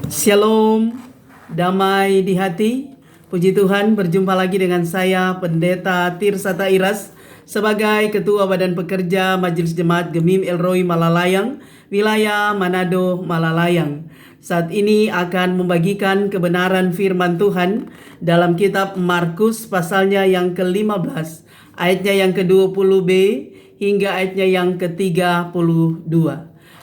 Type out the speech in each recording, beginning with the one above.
Shalom, damai di hati. Puji Tuhan, berjumpa lagi dengan saya Pendeta Tirsata Iras sebagai Ketua Badan Pekerja Majelis Jemaat Gemim Elroy Malalayang, wilayah Manado Malalayang. Saat ini akan membagikan kebenaran firman Tuhan dalam kitab Markus pasalnya yang ke-15, ayatnya yang ke-20b hingga ayatnya yang ke-32.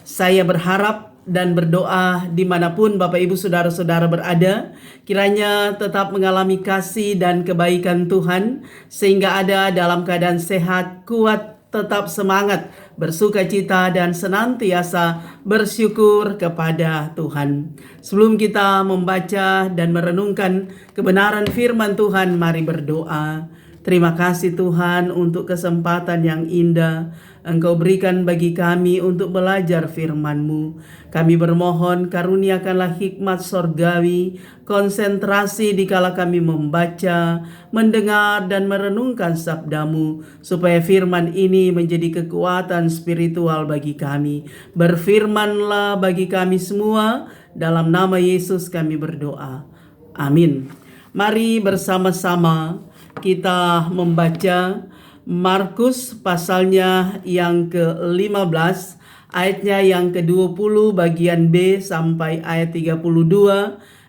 Saya berharap dan berdoa dimanapun Bapak Ibu Saudara-saudara berada, kiranya tetap mengalami kasih dan kebaikan Tuhan, sehingga ada dalam keadaan sehat, kuat, tetap semangat, bersuka cita, dan senantiasa bersyukur kepada Tuhan. Sebelum kita membaca dan merenungkan kebenaran firman Tuhan, mari berdoa. Terima kasih Tuhan untuk kesempatan yang indah Engkau berikan bagi kami untuk belajar firman-Mu. Kami bermohon karuniakanlah hikmat sorgawi, konsentrasi dikala kami membaca, mendengar dan merenungkan sabda-Mu, supaya firman ini menjadi kekuatan spiritual bagi kami. Berfirmanlah bagi kami semua, dalam nama Yesus kami berdoa. Amin. Mari bersama-sama kita membaca Markus pasalnya yang ke-15, ayatnya yang ke-20 bagian B sampai ayat 32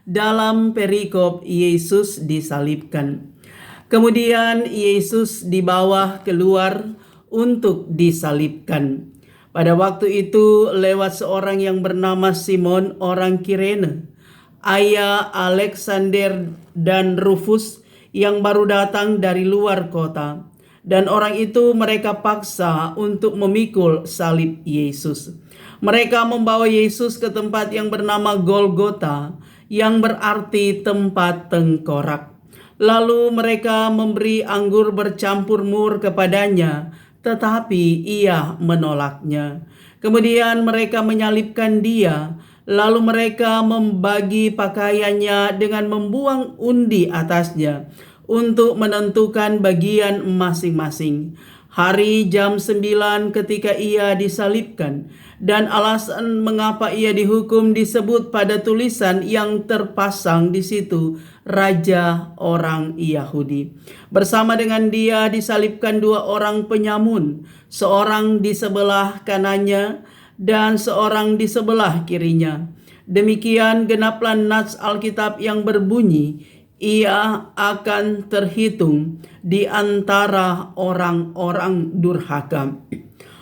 dalam perikop Yesus disalibkan. Kemudian Yesus dibawa keluar untuk disalibkan. Pada waktu itu lewat seorang yang bernama Simon orang Kirene, ayah Alexander dan Rufus yang baru datang dari luar kota. Dan orang itu mereka paksa untuk memikul salib Yesus. Mereka membawa Yesus ke tempat yang bernama Golgota, yang berarti tempat tengkorak. Lalu mereka memberi anggur bercampur mur kepadanya, tetapi ia menolaknya. Kemudian mereka menyalibkan dia. Lalu mereka membagi pakaiannya dengan membuang undi atasnya untuk menentukan bagian masing-masing. Hari jam 9 ketika ia disalibkan, dan alasan mengapa ia dihukum disebut pada tulisan yang terpasang di situ, Raja orang Yahudi. Bersama dengan dia disalibkan dua orang penyamun, seorang di sebelah kanannya dan seorang di sebelah kirinya. Demikian genaplah nats Alkitab yang berbunyi, ia akan terhitung di antara orang-orang durhaka.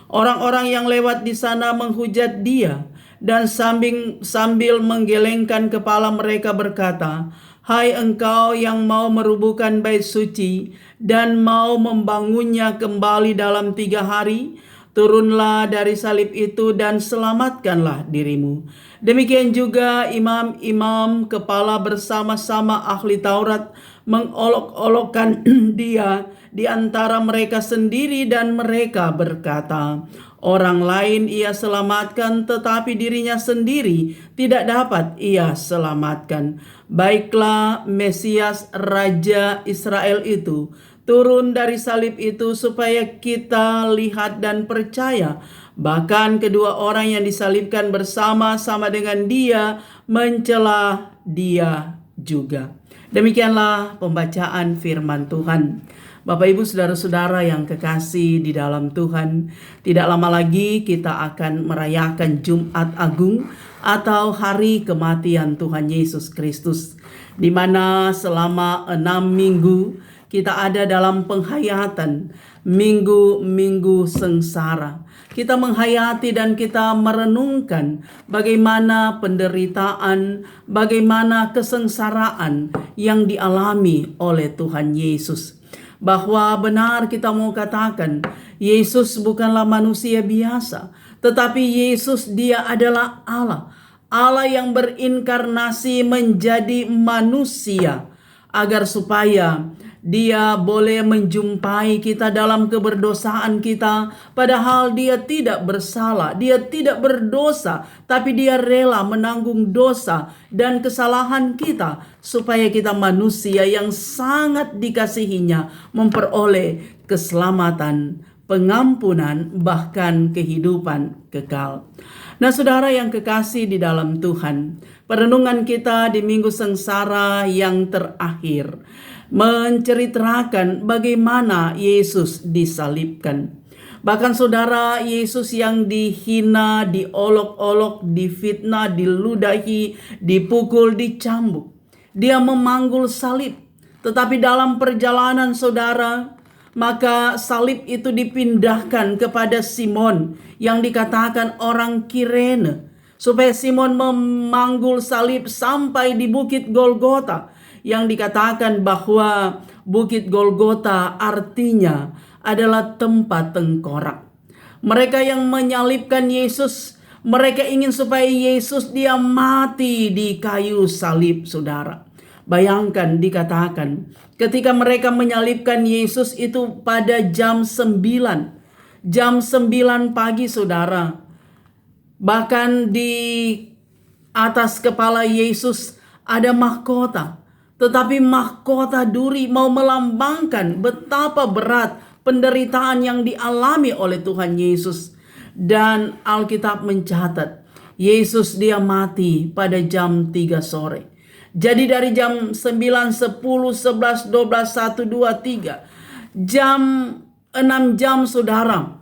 Orang-orang yang lewat di sana menghujat dia, dan sambil menggelengkan kepala mereka berkata, "Hai engkau yang mau merubuhkan bait suci dan mau membangunnya kembali dalam 3 hari, turunlah dari salib itu dan selamatkanlah dirimu." Demikian juga imam-imam kepala bersama-sama ahli Taurat mengolok-olokkan dia di antara mereka sendiri, dan mereka berkata, "Orang lain ia selamatkan, tetapi dirinya sendiri tidak dapat ia selamatkan. Baiklah Mesias Raja Israel itu turun dari salib itu supaya kita lihat dan percaya." Bahkan kedua orang yang disalibkan bersama-sama dengan dia mencela dia juga. Demikianlah pembacaan firman Tuhan. Bapak Ibu Saudara-saudara yang kekasih di dalam Tuhan, tidak lama lagi kita akan merayakan Jumat Agung atau hari kematian Tuhan Yesus Kristus, di mana selama 6 minggu kita ada dalam penghayatan minggu-minggu sengsara. Kita menghayati dan kita merenungkan bagaimana penderitaan, bagaimana kesengsaraan yang dialami oleh Tuhan Yesus. Bahwa benar kita mau katakan, Yesus bukanlah manusia biasa, tetapi Yesus dia adalah Allah. Allah yang berinkarnasi menjadi manusia, agar supaya dia boleh menjumpai kita dalam keberdosaan kita, padahal dia tidak bersalah, dia tidak berdosa, tapi dia rela menanggung dosa dan kesalahan kita, supaya kita manusia yang sangat dikasihinya memperoleh keselamatan, pengampunan, bahkan kehidupan kekal. Nah, saudara yang kekasih di dalam Tuhan, perenungan kita di Minggu Sengsara yang terakhir menceritakan bagaimana Yesus disalibkan. Bahkan saudara, Yesus yang dihina, diolok-olok, difitnah, diludahi, dipukul, dicambuk. Dia memanggul salib. Tetapi dalam perjalanan saudara, maka salib itu dipindahkan kepada Simon yang dikatakan orang Kirene, supaya Simon memanggul salib sampai di Bukit Golgota, yang dikatakan bahwa Bukit Golgota artinya adalah tempat tengkorak. Mereka yang menyalibkan Yesus, mereka ingin supaya Yesus dia mati di kayu salib, saudara. Bayangkan, dikatakan ketika mereka menyalibkan Yesus itu pada jam 9 pagi, saudara. Bahkan di atas kepala Yesus ada mahkota. Tetapi mahkota duri mau melambangkan betapa berat penderitaan yang dialami oleh Tuhan Yesus. Dan Alkitab mencatat Yesus dia mati pada jam 3 sore. Jadi dari jam 9, 10, 11, 12, 1, 2, 3. Jam 6 jam saudara.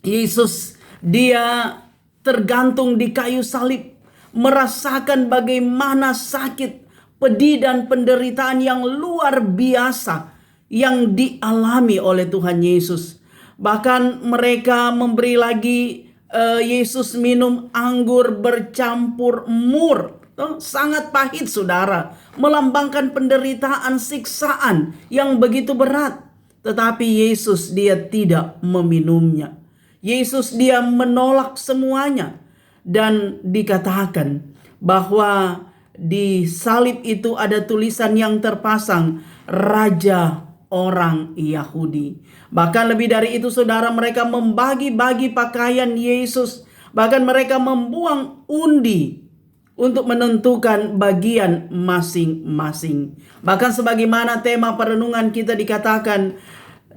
Yesus dia tergantung di kayu salib. Merasakan bagaimana sakit, pedih dan penderitaan yang luar biasa yang dialami oleh Tuhan Yesus. Bahkan mereka memberi lagi Yesus minum anggur bercampur mur. Sangat pahit, saudara. Melambangkan penderitaan, siksaan yang begitu berat. Tetapi Yesus dia tidak meminumnya. Yesus dia menolak semuanya. Dan dikatakan bahwa di salib itu ada tulisan yang terpasang, Raja orang Yahudi. Bahkan lebih dari itu, saudara, mereka membagi-bagi pakaian Yesus. Bahkan mereka membuang undi untuk menentukan bagian masing-masing. Bahkan sebagaimana tema perenungan kita dikatakan,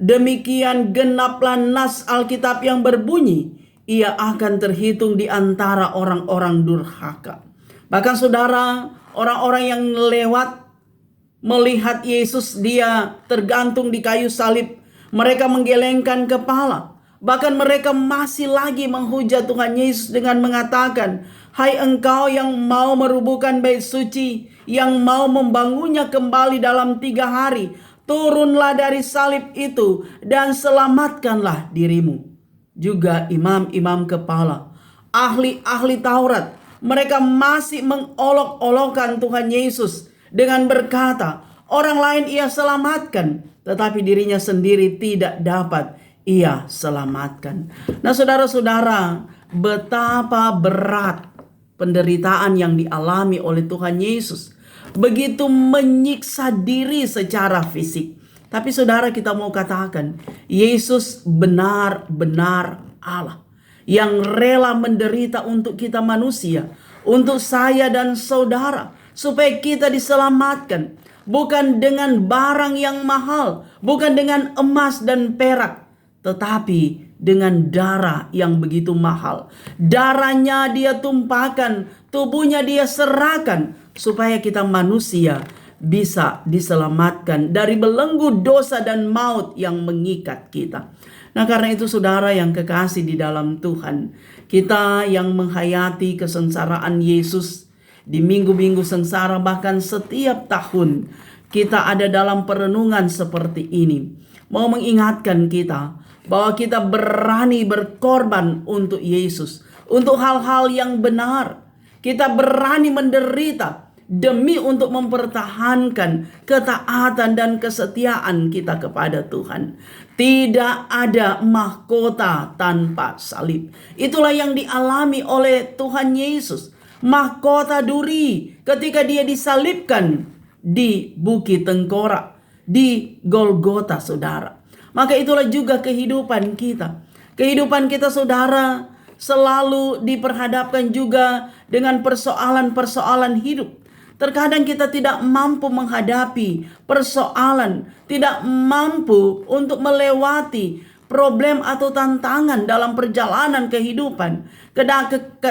demikian genaplah nas Alkitab yang berbunyi, ia akan terhitung di antara orang-orang durhaka. Bahkan saudara, orang-orang yang lewat melihat Yesus dia tergantung di kayu salib, mereka menggelengkan kepala. Bahkan mereka masih lagi menghujat Tuhan Yesus dengan mengatakan, hai engkau yang mau merubuhkan bait suci, yang mau membangunnya kembali dalam 3 hari, turunlah dari salib itu dan selamatkanlah dirimu. Juga imam-imam kepala, ahli-ahli Taurat, mereka masih mengolok-olokkan Tuhan Yesus dengan berkata, orang lain ia selamatkan, tetapi dirinya sendiri tidak dapat ia selamatkan. Nah, saudara-saudara, betapa berat penderitaan yang dialami oleh Tuhan Yesus. Begitu menyiksa diri secara fisik. Tapi saudara, kita mau katakan, Yesus benar-benar Allah yang rela menderita untuk kita manusia, untuk saya dan saudara, supaya kita diselamatkan. Bukan dengan barang yang mahal, bukan dengan emas dan perak, tetapi dengan darah yang begitu mahal. Darahnya dia tumpahkan, tubuhnya dia serahkan, supaya kita manusia bisa diselamatkan dari belenggu dosa dan maut yang mengikat kita. Nah, karena itu saudara yang kekasih di dalam Tuhan, kita yang menghayati kesengsaraan Yesus di minggu-minggu sengsara, bahkan setiap tahun kita ada dalam perenungan seperti ini, mau mengingatkan kita bahwa kita berani berkorban untuk Yesus, untuk hal-hal yang benar. Kita berani menderita demi untuk mempertahankan ketaatan dan kesetiaan kita kepada Tuhan. Tidak ada mahkota tanpa salib. Itulah yang dialami oleh Tuhan Yesus. Mahkota duri ketika dia disalibkan di Bukit Tengkorak, di Golgota, saudara. Maka itulah juga kehidupan kita. Kehidupan kita, saudara, selalu diperhadapkan juga dengan persoalan-persoalan hidup. Terkadang kita tidak mampu menghadapi persoalan, tidak mampu untuk melewati problem atau tantangan dalam perjalanan kehidupan.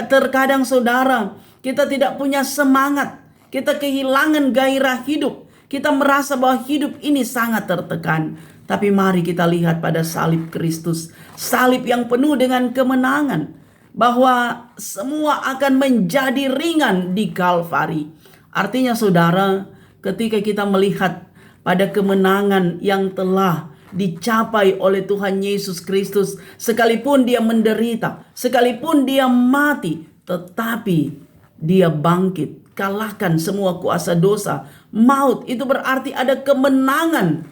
Terkadang saudara, kita tidak punya semangat, kita kehilangan gairah hidup, kita merasa bahwa hidup ini sangat tertekan. Tapi mari kita lihat pada salib Kristus, salib yang penuh dengan kemenangan, bahwa semua akan menjadi ringan di Kalvari. Artinya saudara, ketika kita melihat pada kemenangan yang telah dicapai oleh Tuhan Yesus Kristus, sekalipun dia menderita, sekalipun dia mati, tetapi dia bangkit, kalahkan semua kuasa dosa, maut. Itu berarti ada kemenangan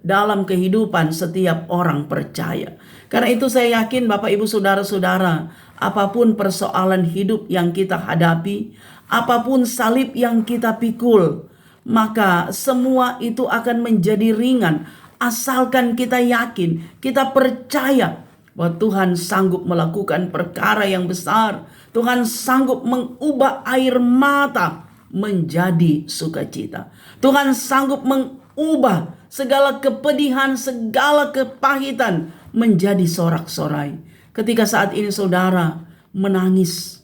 dalam kehidupan setiap orang percaya. Karena itu saya yakin Bapak Ibu Saudara-saudara, apapun persoalan hidup yang kita hadapi, apapun salib yang kita pikul, maka semua itu akan menjadi ringan. Asalkan kita yakin, kita percaya bahwa Tuhan sanggup melakukan perkara yang besar. Tuhan sanggup mengubah air mata menjadi sukacita. Tuhan sanggup mengubah segala kepedihan, segala kepahitan menjadi sorak-sorai. Ketika saat ini saudara menangis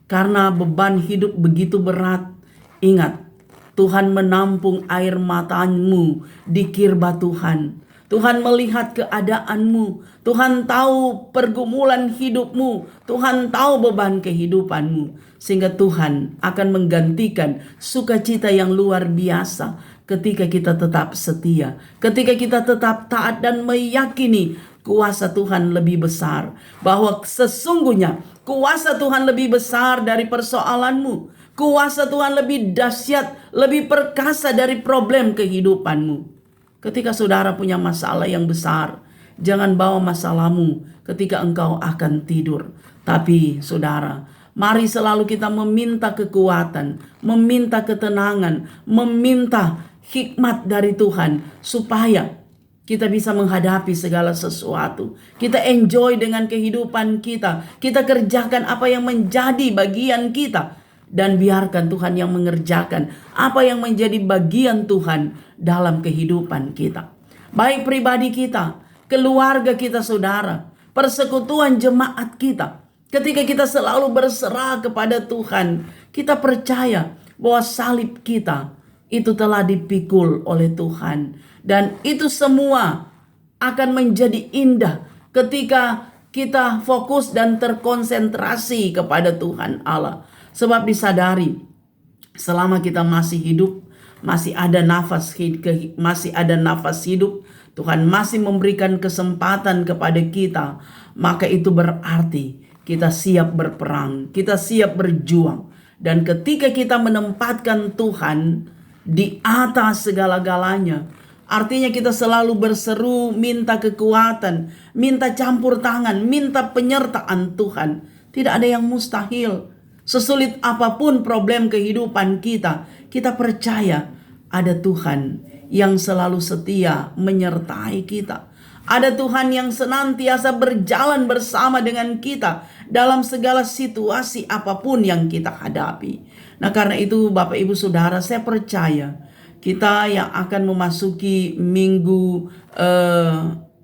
karena beban hidup begitu berat, ingat, Tuhan menampung air matamu di kirba Tuhan. Tuhan melihat keadaanmu. Tuhan tahu pergumulan hidupmu. Tuhan tahu beban kehidupanmu. Sehingga Tuhan akan menggantikan sukacita yang luar biasa ketika kita tetap setia. Ketika kita tetap taat dan meyakini kuasa Tuhan lebih besar. Bahwa sesungguhnya kuasa Tuhan lebih besar dari persoalanmu. Kuasa Tuhan lebih dahsyat, lebih perkasa dari problem kehidupanmu. Ketika saudara punya masalah yang besar, jangan bawa masalahmu ketika engkau akan tidur. Tapi saudara, mari selalu kita meminta kekuatan, meminta ketenangan, meminta hikmat dari Tuhan supaya kita bisa menghadapi segala sesuatu. Kita enjoy dengan kehidupan kita. Kita kerjakan apa yang menjadi bagian kita. Dan biarkan Tuhan yang mengerjakan apa yang menjadi bagian Tuhan dalam kehidupan kita. Baik pribadi kita, keluarga kita saudara, persekutuan jemaat kita. Ketika kita selalu berserah kepada Tuhan, kita percaya bahwa salib kita itu telah dipikul oleh Tuhan. Dan itu semua akan menjadi indah ketika kita fokus dan terkonsentrasi kepada Tuhan Allah. Sebab disadari selama kita masih hidup, masih ada nafas hidup, Tuhan masih memberikan kesempatan kepada kita, maka itu berarti kita siap berperang, kita siap berjuang. Dan ketika kita menempatkan Tuhan di atas segala-galanya, artinya kita selalu berseru minta kekuatan, minta campur tangan, minta penyertaan Tuhan. Tidak ada yang mustahil. Sesulit apapun problem kehidupan kita, kita percaya ada Tuhan yang selalu setia menyertai kita. Ada Tuhan yang senantiasa berjalan bersama dengan kita dalam segala situasi apapun yang kita hadapi. Nah karena itu Bapak Ibu Saudara, saya percaya kita yang akan memasuki minggu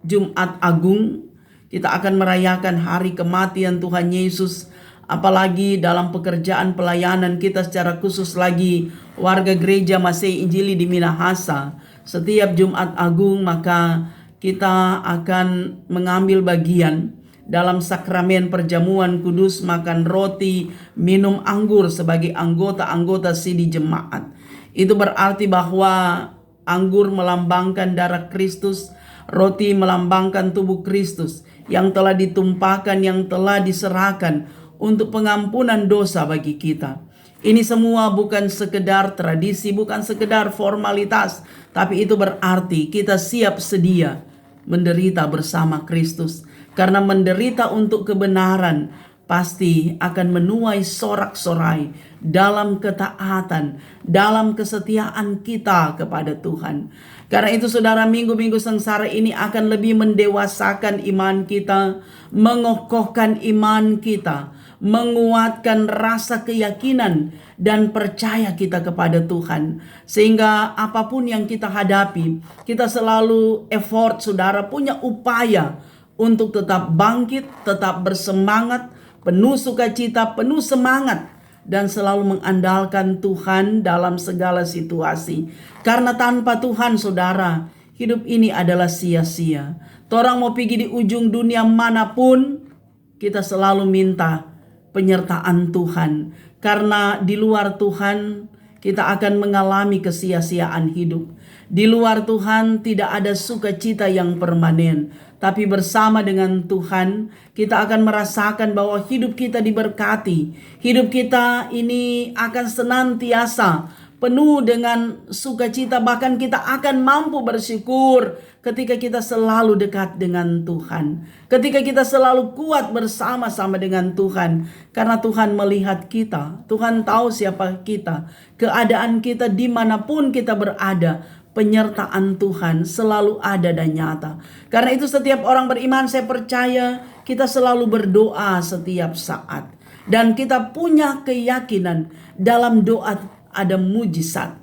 Jumat Agung, kita akan merayakan hari kematian Tuhan Yesus. Apalagi dalam pekerjaan pelayanan kita secara khusus lagi warga gereja Masehi Injili di Minahasa. Setiap Jumat Agung maka kita akan mengambil bagian dalam sakramen perjamuan kudus, makan roti, minum anggur sebagai anggota-anggota sidi jemaat. Itu berarti bahwa anggur melambangkan darah Kristus, roti melambangkan tubuh Kristus yang telah ditumpahkan, yang telah diserahkan untuk pengampunan dosa bagi kita. Ini semua bukan sekedar tradisi, bukan sekedar formalitas, tapi itu berarti kita siap sedia menderita bersama Kristus. Karena menderita untuk kebenaran pasti akan menuai sorak-sorai dalam ketaatan, dalam kesetiaan kita kepada Tuhan. Karena itu saudara, minggu-minggu sengsara ini akan lebih mendewasakan iman kita, mengokohkan iman kita, menguatkan rasa keyakinan dan percaya kita kepada Tuhan. Sehingga apapun yang kita hadapi, kita selalu effort saudara, punya upaya untuk tetap bangkit, tetap bersemangat, penuh sukacita, penuh semangat, dan selalu mengandalkan Tuhan dalam segala situasi. Karena tanpa Tuhan, saudara, hidup ini adalah sia-sia. Torang mau pergi di ujung dunia manapun, kita selalu minta penyertaan Tuhan. Karena di luar Tuhan, kita akan mengalami kesia-siaan hidup. Di luar Tuhan tidak ada sukacita yang permanen. Tapi bersama dengan Tuhan, kita akan merasakan bahwa hidup kita diberkati. Hidup kita ini akan senantiasa penuh dengan sukacita. Bahkan kita akan mampu bersyukur ketika kita selalu dekat dengan Tuhan. Ketika kita selalu kuat bersama-sama dengan Tuhan. Karena Tuhan melihat kita. Tuhan tahu siapa kita. Keadaan kita dimanapun kita berada. Penyertaan Tuhan selalu ada dan nyata. Karena itu setiap orang beriman, saya percaya kita selalu berdoa setiap saat. Dan kita punya keyakinan dalam doa ada mujizat.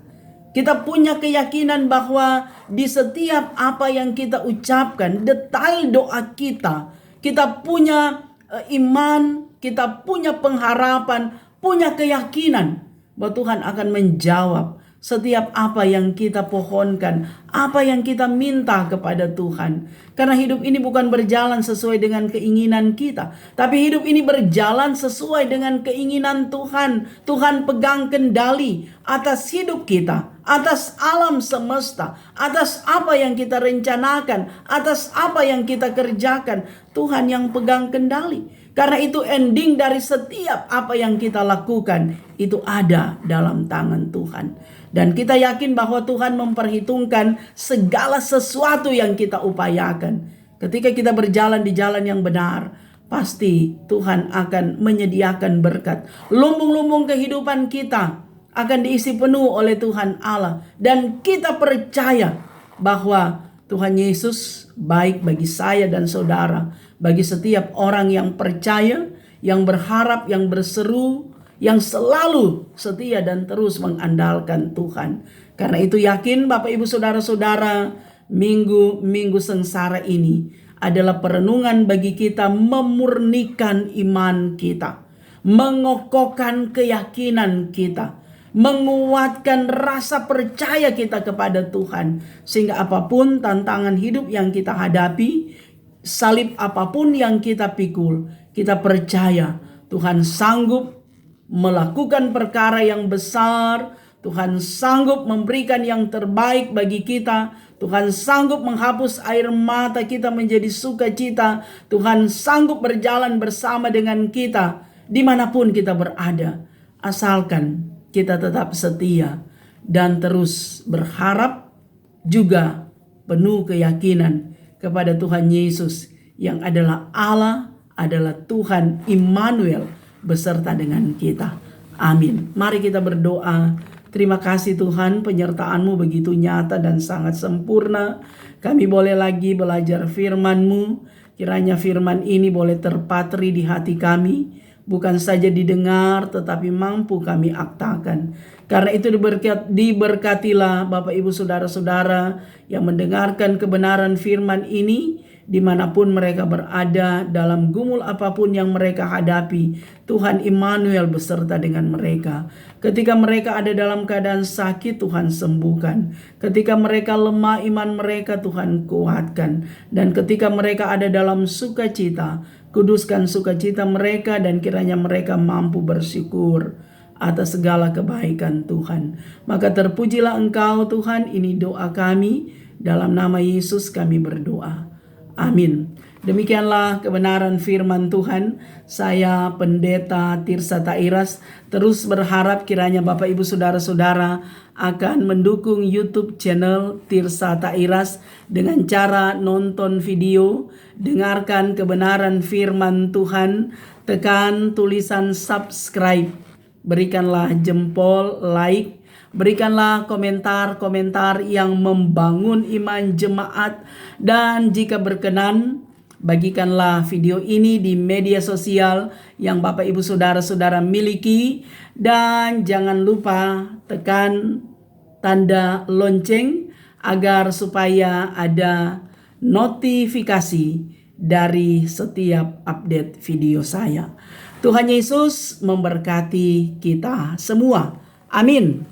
Kita punya keyakinan bahwa di setiap apa yang kita ucapkan, detail doa kita, kita punya iman, kita punya pengharapan, punya keyakinan bahwa Tuhan akan menjawab setiap apa yang kita pohonkan, apa yang kita minta kepada Tuhan. Karena hidup ini bukan berjalan sesuai dengan keinginan kita, tapi hidup ini berjalan sesuai dengan keinginan Tuhan. Tuhan pegang kendali atas hidup kita, atas alam semesta, atas apa yang kita rencanakan, atas apa yang kita kerjakan. Tuhan yang pegang kendali. Karena itu ending dari setiap apa yang kita lakukan itu ada dalam tangan Tuhan. Dan kita yakin bahwa Tuhan memperhitungkan segala sesuatu yang kita upayakan. Ketika kita berjalan di jalan yang benar, pasti Tuhan akan menyediakan berkat. Lumbung-lumbung kehidupan kita akan diisi penuh oleh Tuhan Allah. Dan kita percaya bahwa Tuhan Yesus baik bagi saya dan saudara. Bagi setiap orang yang percaya, yang berharap, yang berseru, yang selalu setia dan terus mengandalkan Tuhan. Karena itu yakin Bapak Ibu Saudara-saudara, minggu sengsara ini adalah perenungan bagi kita memurnikan iman kita. Mengokohkan keyakinan kita. Menguatkan rasa percaya kita kepada Tuhan. Sehingga apapun tantangan hidup yang kita hadapi, salib apapun yang kita pikul, kita percaya Tuhan sanggup melakukan perkara yang besar. Tuhan sanggup memberikan yang terbaik bagi kita. Tuhan sanggup menghapus air mata kita menjadi sukacita. Tuhan sanggup berjalan bersama dengan kita dimanapun kita berada. Asalkan kita tetap setia dan terus berharap, juga penuh keyakinan kepada Tuhan Yesus yang adalah Allah, adalah Tuhan Immanuel beserta dengan kita. Amin. Mari kita berdoa. Terima kasih Tuhan, penyertaan-Mu begitu nyata dan sangat sempurna. Kami boleh lagi belajar firman-Mu. Kiranya firman ini boleh terpatri di hati kami. Bukan saja didengar tetapi mampu kami aktakan. Karena itu diberkatilah Bapak Ibu Saudara-saudara yang mendengarkan kebenaran firman ini. Dimanapun mereka berada, dalam gumul apapun yang mereka hadapi, Tuhan Immanuel beserta dengan mereka. Ketika mereka ada dalam keadaan sakit, Tuhan sembuhkan. Ketika mereka lemah iman mereka, Tuhan kuatkan. Dan ketika mereka ada dalam sukacita, kuduskan sukacita mereka dan kiranya mereka mampu bersyukur atas segala kebaikan Tuhan. Maka terpujilah Engkau Tuhan, ini doa kami. Dalam nama Yesus kami berdoa. Amin. Demikianlah kebenaran firman Tuhan. Saya Pendeta Tirsa Tairas terus berharap kiranya Bapak Ibu Saudara-saudara akan mendukung YouTube channel Tirsa Tairas dengan cara nonton video, dengarkan kebenaran firman Tuhan, tekan tulisan subscribe, berikanlah jempol, like, berikanlah komentar-komentar yang membangun iman jemaat. Dan jika berkenan, bagikanlah video ini di media sosial yang Bapak Ibu Saudara-saudara miliki. Dan jangan lupa tekan tanda lonceng agar supaya ada notifikasi dari setiap update video saya. Tuhan Yesus memberkati kita semua. Amin.